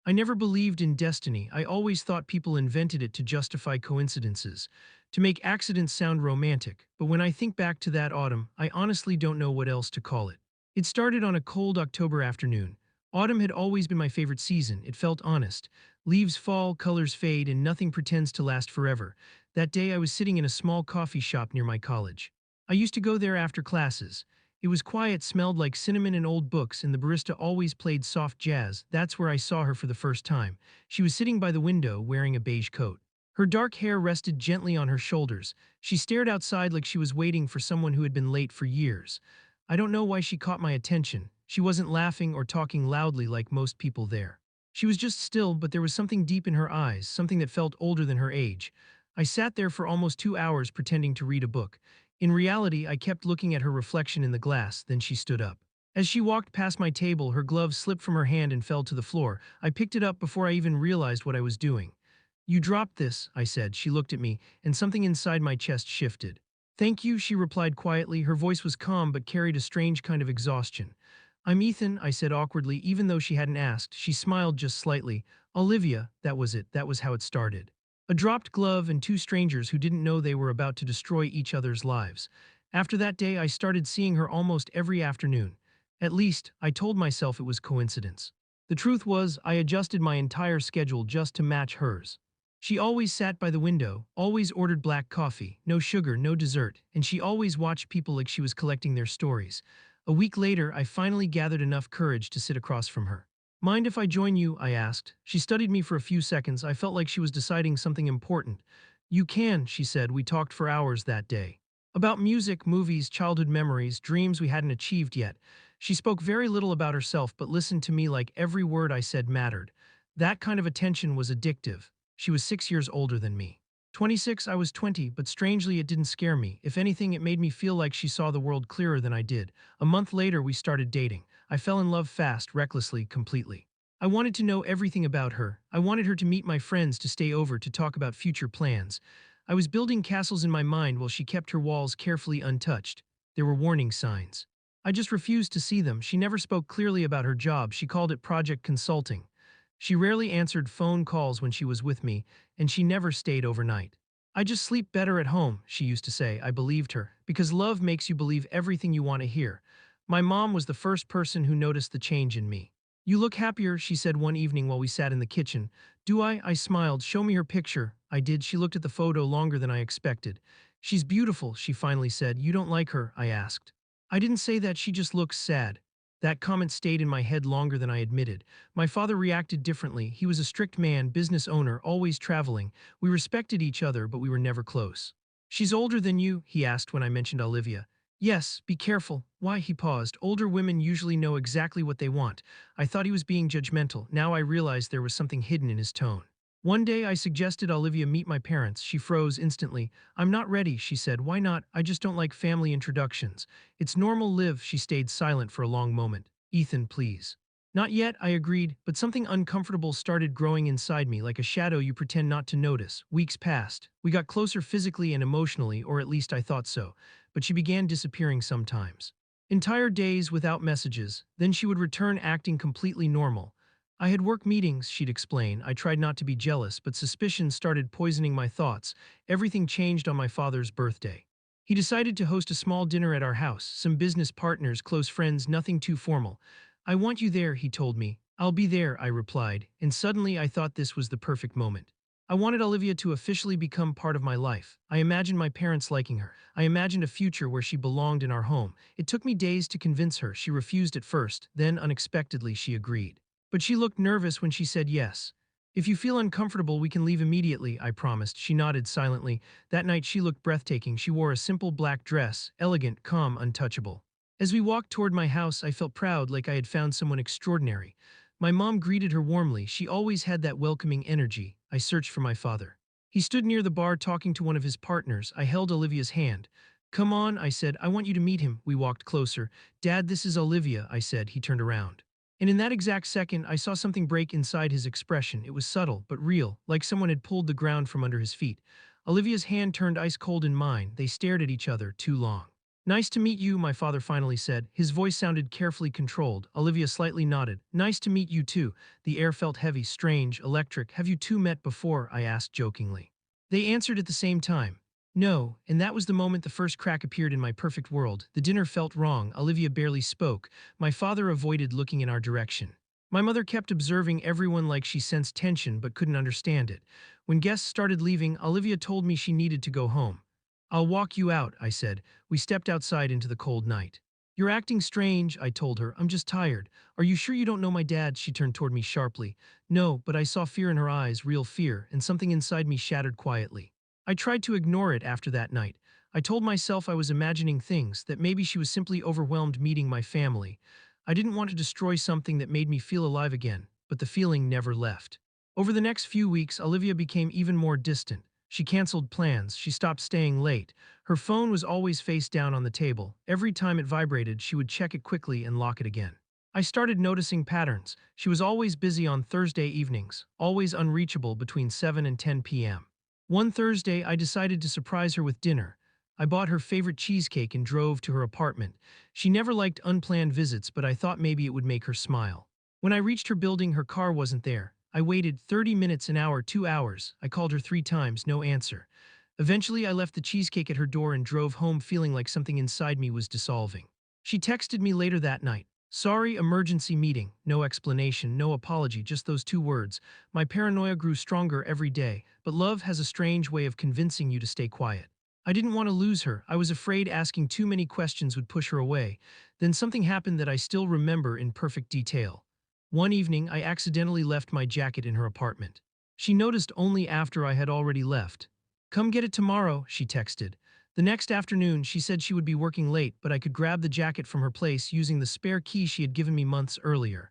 I never believed in destiny. I always thought people invented it to justify coincidences, to make accidents sound romantic. But when I think back to that autumn, I honestly don't know what else to call it. It started on a cold October afternoon. Autumn had always been my favorite season. It felt honest. Leaves fall, colors fade, and nothing pretends to last forever. That day I was sitting in a small coffee shop near my college. I used to go there after classes. It was quiet, smelled like cinnamon and old books, and the barista always played soft jazz. That's where I saw her for the first time. She was sitting by the window, wearing a beige coat. Her dark hair rested gently on her shoulders. She stared outside like she was waiting for someone who had been late for years. I don't know why she caught my attention. She wasn't laughing or talking loudly like most people there. She was just still, but there was something deep in her eyes, something that felt older than her age. I sat there for almost 2 hours pretending to read a book. In reality, I kept looking at her reflection in the glass, then she stood up. As she walked past my table, her glove slipped from her hand and fell to the floor. I picked it up before I even realized what I was doing. "You dropped this," I said. She looked at me, and something inside my chest shifted. "Thank you," she replied quietly. Her voice was calm but carried a strange kind of exhaustion. "I'm Ethan," I said awkwardly, even though she hadn't asked. She smiled just slightly. "Olivia," that was it. That was how it started. A dropped glove and two strangers who didn't know they were about to destroy each other's lives. After that day, I started seeing her almost every afternoon. At least, I told myself it was coincidence. The truth was, I adjusted my entire schedule just to match hers. She always sat by the window, always ordered black coffee, no sugar, no dessert, and she always watched people like she was collecting their stories. A week later, I finally gathered enough courage to sit across from her. "Mind if I join you?" I asked. She studied me for a few seconds. I felt like she was deciding something important. "You can," she said. We talked for hours that day. About music, movies, childhood memories, dreams we hadn't achieved yet. She spoke very little about herself but listened to me like every word I said mattered. That kind of attention was addictive. She was 6 years older than me. 26, I was 20, but strangely it didn't scare me. If anything, it made me feel like she saw the world clearer than I did. A month later, we started dating. I fell in love fast, recklessly, completely. I wanted to know everything about her. I wanted her to meet my friends, to stay over, to talk about future plans. I was building castles in my mind while she kept her walls carefully untouched. There were warning signs. I just refused to see them. She never spoke clearly about her job. She called it project consulting. She rarely answered phone calls when she was with me, and she never stayed overnight. "I just sleep better at home," she used to say. I believed her, because love makes you believe everything you want to hear. My mom was the first person who noticed the change in me. "You look happier," she said one evening while we sat in the kitchen. "Do I?" I smiled. "Show me her picture." I did. She looked at the photo longer than I expected. "She's beautiful," she finally said. "You don't like her?" I asked. "I didn't say that. She just looks sad." That comment stayed in my head longer than I admitted. My father reacted differently. He was a strict man, business owner, always traveling. We respected each other, but we were never close. "She's older than you?" he asked when I mentioned Olivia. "Yes, be careful." "Why?" He paused. "Older women usually know exactly what they want." I thought he was being judgmental. Now I realized there was something hidden in his tone. One day I suggested Olivia meet my parents. She froze instantly. "I'm not ready," she said. "Why not?" "I just don't like family introductions." "It's normal, Liv." She stayed silent for a long moment. "Ethan, please." "Not yet," I agreed, but something uncomfortable started growing inside me, like a shadow you pretend not to notice. Weeks passed. We got closer physically and emotionally, or at least I thought so, but she began disappearing sometimes. Entire days without messages, then she would return acting completely normal. "I had work meetings," she'd explain. I tried not to be jealous, but suspicion started poisoning my thoughts. Everything changed on my father's birthday. He decided to host a small dinner at our house, some business partners, close friends, nothing too formal. "I want you there," he told me. "I'll be there," I replied, and suddenly I thought this was the perfect moment. I wanted Olivia to officially become part of my life. I imagined my parents liking her. I imagined a future where she belonged in our home. It took me days to convince her. She refused at first, then unexpectedly she agreed. But she looked nervous when she said yes. "If you feel uncomfortable, we can leave immediately," I promised. She nodded silently. That night she looked breathtaking. She wore a simple black dress, elegant, calm, untouchable. As we walked toward my house, I felt proud, like I had found someone extraordinary. My mom greeted her warmly. She always had that welcoming energy. I searched for my father. He stood near the bar talking to one of his partners. I held Olivia's hand. "Come on," I said. "I want you to meet him." We walked closer. "Dad, this is Olivia," I said. He turned around. And in that exact second, I saw something break inside his expression. It was subtle, but real, like someone had pulled the ground from under his feet. Olivia's hand turned ice cold in mine. They stared at each other too long. Nice to meet you, my father finally said. His voice sounded carefully controlled. Olivia slightly nodded. Nice to meet you too. The air felt heavy, strange, electric. Have you two met before? I asked jokingly. They answered at the same time. No, and that was the moment the first crack appeared in my perfect world. The dinner felt wrong. Olivia barely spoke. My father avoided looking in our direction. My mother kept observing everyone like she sensed tension but couldn't understand it. When guests started leaving, Olivia told me she needed to go home. I'll walk you out, I said. We stepped outside into the cold night. You're acting strange, I told her. I'm just tired. Are you sure you don't know my dad? She turned toward me sharply. No, but I saw fear in her eyes, real fear, and something inside me shattered quietly. I tried to ignore it after that night. I told myself I was imagining things, that maybe she was simply overwhelmed meeting my family. I didn't want to destroy something that made me feel alive again, but the feeling never left. Over the next few weeks, Olivia became even more distant. She canceled plans, she stopped staying late. Her phone was always face down on the table. Every time it vibrated, she would check it quickly and lock it again. I started noticing patterns. She was always busy on Thursday evenings, always unreachable between 7 and 10 p.m. One Thursday, I decided to surprise her with dinner. I bought her favorite cheesecake and drove to her apartment. She never liked unplanned visits, but I thought maybe it would make her smile. When I reached her building, her car wasn't there. I waited 30 minutes, an hour, 2 hours. I called her 3 times, no answer. Eventually, I left the cheesecake at her door and drove home feeling like something inside me was dissolving. She texted me later that night. Sorry, emergency meeting. No explanation, no apology, just those 2 words. My paranoia grew stronger every day, but love has a strange way of convincing you to stay quiet. I didn't want to lose her. I was afraid asking too many questions would push her away. Then something happened that I still remember in perfect detail. One evening, I accidentally left my jacket in her apartment. She noticed only after I had already left. Come get it tomorrow, she texted. The next afternoon, she said she would be working late, but I could grab the jacket from her place using the spare key she had given me months earlier.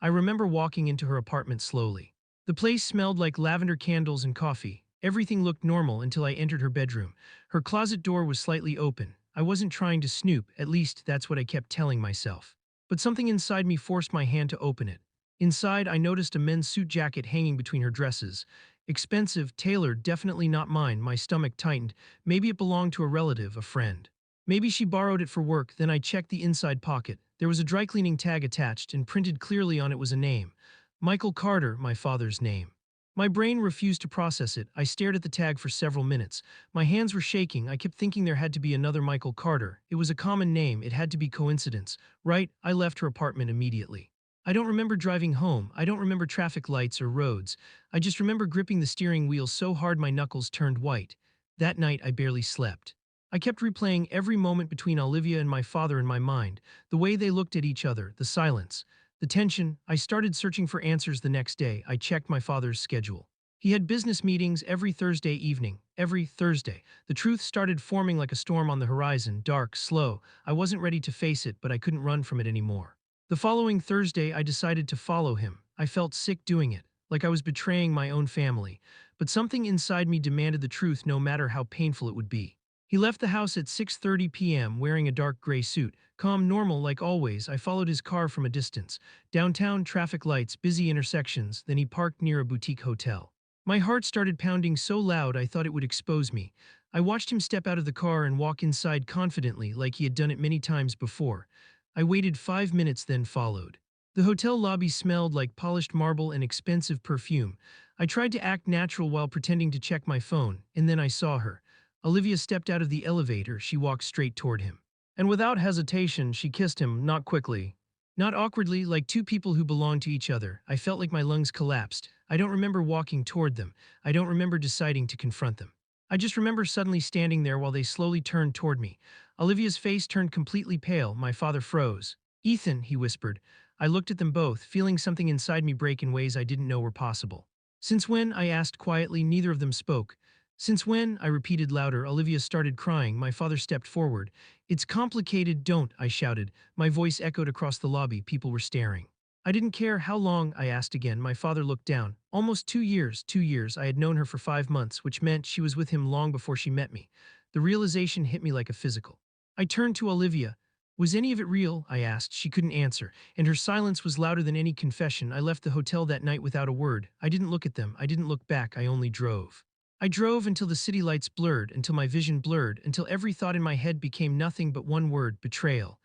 I remember walking into her apartment slowly. The place smelled like lavender candles and coffee. Everything looked normal until I entered her bedroom. Her closet door was slightly open. I wasn't trying to snoop, at least that's what I kept telling myself. But something inside me forced my hand to open it. Inside, I noticed a men's suit jacket hanging between her dresses. Expensive, tailored, definitely not mine. My stomach tightened. Maybe it belonged to a relative, a friend. Maybe she borrowed it for work. Then I checked the inside pocket. There was a dry cleaning tag attached, and printed clearly on it was a name. Michael Carter, my father's name. My brain refused to process it. I stared at the tag for several minutes. My hands were shaking. I kept thinking there had to be another Michael Carter. It was a common name. It had to be coincidence. Right, I left her apartment immediately. I don't remember driving home. I don't remember traffic lights or roads. I just remember gripping the steering wheel so hard my knuckles turned white. That night, I barely slept. I kept replaying every moment between Olivia and my father in my mind, the way they looked at each other, the silence, the tension. I started searching for answers the next day. I checked my father's schedule. He had business meetings every Thursday evening, every Thursday. The truth started forming like a storm on the horizon, dark, slow. I wasn't ready to face it, but I couldn't run from it anymore. The following Thursday, I decided to follow him. I felt sick doing it, like I was betraying my own family. But something inside me demanded the truth no matter how painful it would be. He left the house at 6:30 p.m. wearing a dark gray suit. Calm, normal, like always. I followed his car from a distance. Downtown, traffic lights, busy intersections. Then he parked near a boutique hotel. My heart started pounding so loud I thought it would expose me. I watched him step out of the car and walk inside confidently like he had done it many times before. I waited 5 minutes, then followed. The hotel lobby smelled like polished marble and expensive perfume. I tried to act natural while pretending to check my phone, and then I saw her. Olivia stepped out of the elevator. She walked straight toward him. And without hesitation, she kissed him, not quickly, not awkwardly, like two people who belong to each other. I felt like my lungs collapsed. I don't remember walking toward them. I don't remember deciding to confront them. I just remember suddenly standing there while they slowly turned toward me. Olivia's face turned completely pale. My father froze. Ethan, he whispered. I looked at them both, feeling something inside me break in ways I didn't know were possible. Since when? I asked quietly. Neither of them spoke. Since when? I repeated louder. Olivia started crying. My father stepped forward. It's complicated, don't, I shouted. My voice echoed across the lobby. People were staring. I didn't care. How long? I asked again. My father looked down. Almost 2 years. 2 years. I had known her for 5 months, which meant she was with him long before she met me. The realization hit me like a physical. I turned to Olivia. Was any of it real? I asked. She couldn't answer, and her silence was louder than any confession. I left the hotel that night without a word. I didn't look at them. I didn't look back. I only drove. I drove until the city lights blurred, until my vision blurred, until every thought in my head became nothing but one word: betrayal.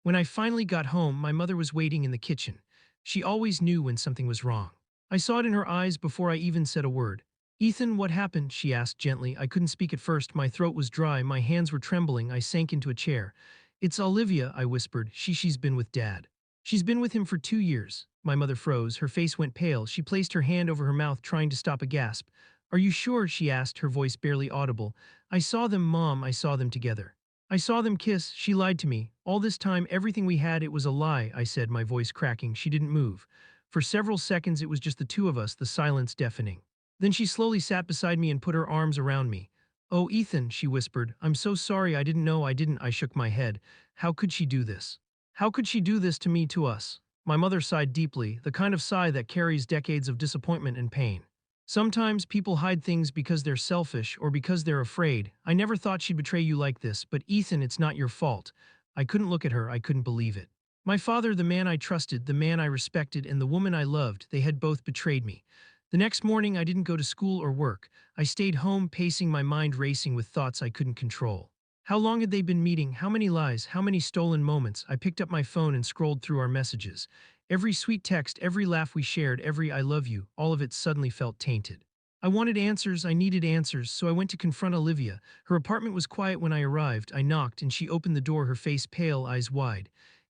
When I finally got home, my mother was waiting in the kitchen. She always knew when something was wrong. I saw it in her eyes before I even said a word. "Ethan, what happened?" she asked gently. I couldn't speak at first. My throat was dry, my hands were trembling. I sank into a chair. "It's Olivia," I whispered. She's been with Dad. She's been with him for 2 years." My mother froze. Her face went pale. She placed her hand over her mouth, trying to stop a gasp. "Are you sure?" she asked, her voice barely audible. "I saw them, Mom. I saw them together. I saw them kiss." She lied to me. "All this time, everything we had, it was a lie," I said, my voice cracking. She didn't move. For several seconds, it was just the two of us, the silence deafening. Then she slowly sat beside me and put her arms around me. "Oh, Ethan," she whispered. "I'm so sorry. I didn't know. I didn't." I shook my head. How could she do this? How could she do this to me, to us? My mother sighed deeply, the kind of sigh that carries decades of disappointment and pain. "Sometimes people hide things because they're selfish or because they're afraid. I never thought she'd betray you like this, but Ethan, it's not your fault." I couldn't look at her. I couldn't believe it. My father, the man I trusted, the man I respected, and the woman I loved, they had both betrayed me. The next morning, I didn't go to school or work. I stayed home, pacing, my mind racing with thoughts I couldn't control. How long had they been meeting? How many lies? How many stolen moments? I picked up my phone and scrolled through our messages. Every sweet text, every laugh we shared, every "I love you," all of it suddenly felt tainted. I wanted answers, I needed answers, so I went to confront Olivia. Her apartment was quiet when I arrived. I knocked, and she opened the door, her face pale, eyes wide.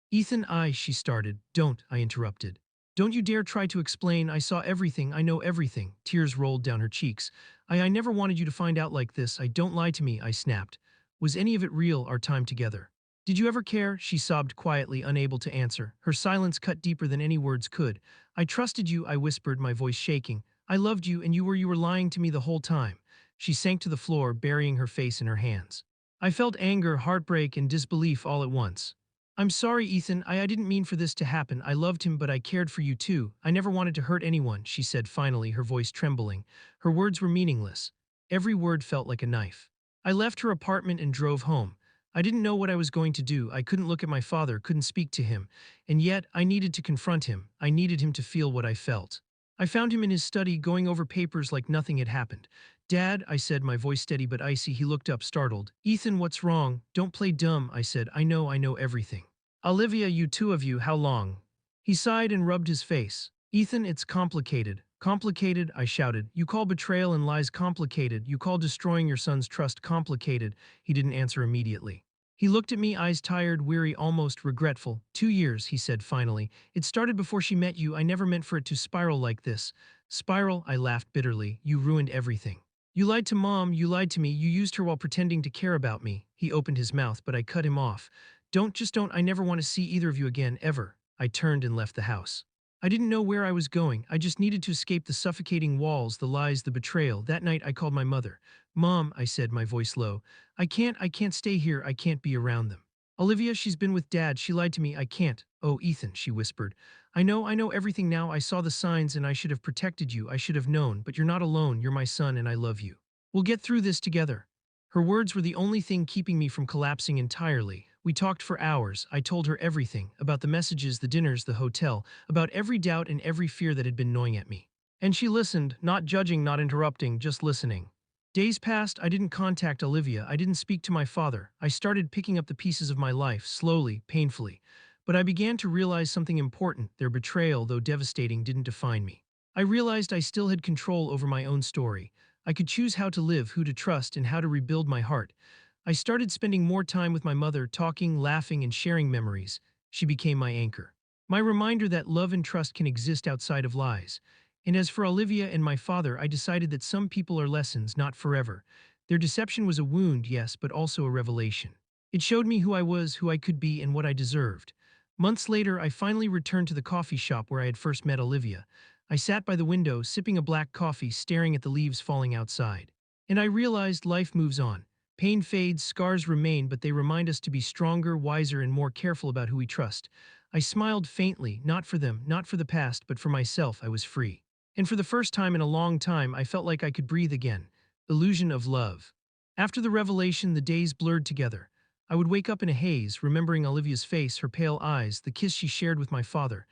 "Ethan, she started. "Don't," I interrupted. "Don't you dare try to explain. I saw everything, I know everything." Tears rolled down her cheeks. I never wanted you to find out like this. I don't lie to me," I snapped. "Was any of it real, our time together? Did you ever care?" She sobbed quietly, unable to answer. Her silence cut deeper than any words could. "I trusted you," I whispered, my voice shaking. "I loved you, and you were lying to me the whole time." She sank to the floor, burying her face in her hands. I felt anger, heartbreak, and disbelief all at once. "I'm sorry, Ethan. I didn't mean for this to happen. I loved him, but I cared for you too. I never wanted to hurt anyone," she said finally, her voice trembling. Her words were meaningless. Every word felt like a knife. I left her apartment and drove home. I didn't know what I was going to do. I couldn't look at my father, couldn't speak to him. And yet, I needed to confront him. I needed him to feel what I felt. I found him in his study, going over papers like nothing had happened. "Dad," I said, my voice steady but icy. He looked up, startled. "Ethan, what's wrong?" "Don't play dumb," I said. I know everything." "Olivia, you two of you, how long?" He sighed and rubbed his face. "Ethan, it's complicated." "Complicated?" I shouted. "You call betrayal and lies complicated. You call destroying your son's trust complicated." He didn't answer immediately. He looked at me, eyes tired, weary, almost regretful. "2 years," he said finally. "It started before she met you. I never meant for it to spiral like this." "Spiral?" I laughed bitterly. "You ruined everything. You lied to Mom, you lied to me, you used her while pretending to care about me." He opened his mouth, but I cut him off. Just don't. I never want to see either of you again, ever." I turned and left the house. I didn't know where I was going. I just needed to escape the suffocating walls, the lies, the betrayal. That night, I called my mother. "Mom," I said, my voice low. I can't stay here. I can't be around them. Olivia, she's been with Dad. She lied to me. I can't." "Oh, Ethan," she whispered. I know everything now. I saw the signs and I should have protected you. I should have known, but you're not alone. You're my son and I love you. We'll get through this together." Her words were the only thing keeping me from collapsing entirely. We talked for hours. I told her everything, about the messages, the dinners, the hotel, about every doubt and every fear that had been gnawing at me. And she listened, not judging, not interrupting, just listening. Days passed. I didn't contact Olivia. I didn't speak to my father. I started picking up the pieces of my life, slowly, painfully. But I began to realize something important. Their betrayal, though devastating, didn't define me. I realized I still had control over my own story. I could choose how to live, who to trust, and how to rebuild my heart. I started spending more time with my mother, talking, laughing, and sharing memories. She became my anchor. My reminder that love and trust can exist outside of lies. And as for Olivia and my father, I decided that some people are lessons, not forever. Their deception was a wound, yes, but also a revelation. It showed me who I was, who I could be, and what I deserved. Months later, I finally returned to the coffee shop where I had first met Olivia. I sat by the window, sipping a black coffee, staring at the leaves falling outside. And I realized life moves on. Pain fades, scars remain, but they remind us to be stronger, wiser, and more careful about who we trust. I smiled faintly, not for them, not for the past, but for myself. I was free. And for the first time in a long time, I felt like I could breathe again. Illusion of love. After the revelation, the days blurred together. I would wake up in a haze, remembering Olivia's face, her pale eyes, the kiss she shared with my father.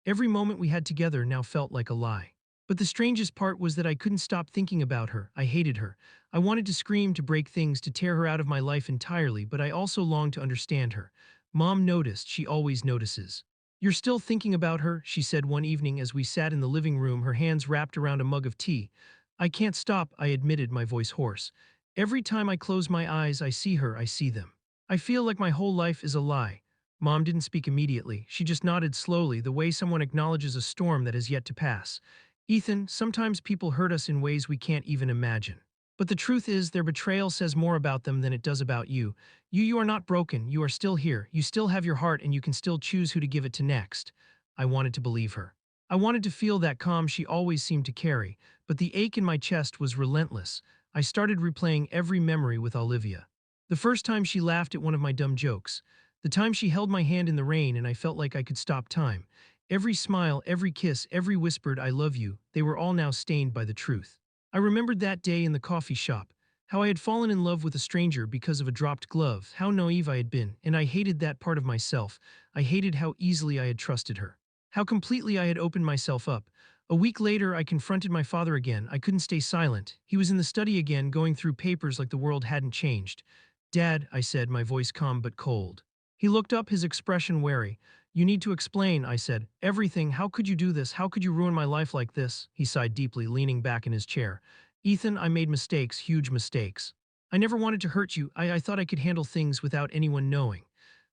Every moment we had together now felt like a lie. But the strangest part was that I couldn't stop thinking about her. I hated her. I wanted to scream, to break things, to tear her out of my life entirely, but I also longed to understand her. Mom noticed. She always notices. "You're still thinking about her," she said one evening as we sat in the living room, her hands wrapped around a mug of tea. "I can't stop," I admitted, my voice hoarse. "Every time I close my eyes, I see her, I see them. I feel like my whole life is a lie." Mom didn't speak immediately. She just nodded slowly, the way someone acknowledges a storm that has yet to pass. "Ethan, sometimes people hurt us in ways we can't even imagine. But the truth is, their betrayal says more about them than it does about you. You are not broken. You are still here. You still have your heart, and you can still choose who to give it to next." I wanted to believe her. I wanted to feel that calm she always seemed to carry, but the ache in my chest was relentless. I started replaying every memory with Olivia. The first time she laughed at one of my dumb jokes. The time she held my hand in the rain and I felt like I could stop time. Every smile, every kiss, every whispered "I love you," they were all now stained by the truth. I remembered that day in the coffee shop, how I had fallen in love with a stranger because of a dropped glove, how naive I had been, and I hated that part of myself. I hated how easily I had trusted her, how completely I had opened myself up. A week later, I confronted my father again. I couldn't stay silent. He was in the study again, going through papers like the world hadn't changed. "Dad," I said, my voice calm but cold. He looked up, his expression wary. "You need to explain," I said. "Everything. How could you do this? How could you ruin my life like this?" He sighed deeply, leaning back in his chair. "Ethan, I made mistakes, huge mistakes. I never wanted to hurt you. I thought I could handle things without anyone knowing."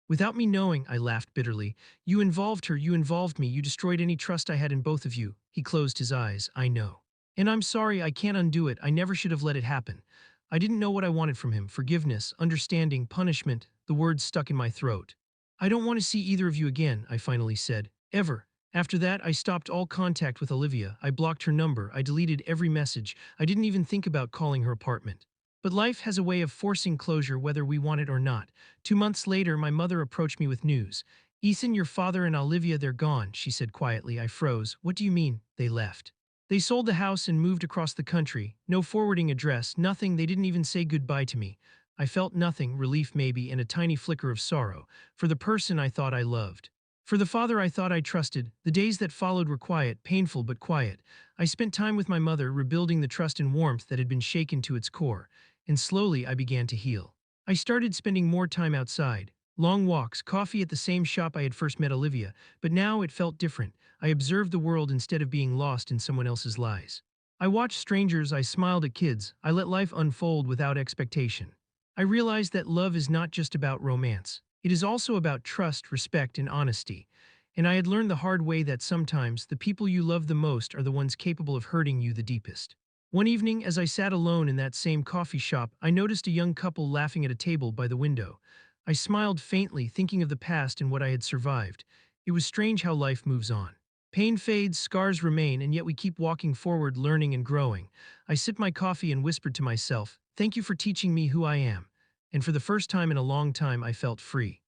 "Without me knowing," I laughed bitterly. "You involved her, you involved me, you destroyed any trust I had in both of you." He closed his eyes. "I know. And I'm sorry, I can't undo it. I never should have let it happen." I didn't know what I wanted from him: forgiveness, understanding, punishment. The words stuck in my throat. "I don't want to see either of you again," I finally said. "Ever." After that, I stopped all contact with Olivia. I blocked her number. I deleted every message. I didn't even think about calling her apartment. But life has a way of forcing closure whether we want it or not. 2 months later, my mother approached me with news. "Ethan, your father and Olivia, they're gone," she said quietly. I froze. "What do you mean, they left?" "They sold the house and moved across the country. No forwarding address, nothing. They didn't even say goodbye to me." I felt nothing, relief maybe, and a tiny flicker of sorrow. For the person I thought I loved. For the father I thought I trusted. The days that followed were quiet, painful but quiet. I spent time with my mother, rebuilding the trust and warmth that had been shaken to its core. And slowly I began to heal. I started spending more time outside. Long walks, coffee at the same shop I had first met Olivia, but now it felt different. I observed the world instead of being lost in someone else's lies. I watched strangers, I smiled at kids, I let life unfold without expectation. I realized that love is not just about romance. It is also about trust, respect, and honesty. And I had learned the hard way that sometimes the people you love the most are the ones capable of hurting you the deepest. One evening, as I sat alone in that same coffee shop, I noticed a young couple laughing at a table by the window. I smiled faintly, thinking of the past and what I had survived. It was strange how life moves on. Pain fades, scars remain, and yet we keep walking forward, learning and growing. I sipped my coffee and whispered to myself, "Thank you for teaching me who I am." And for the first time in a long time, I felt free.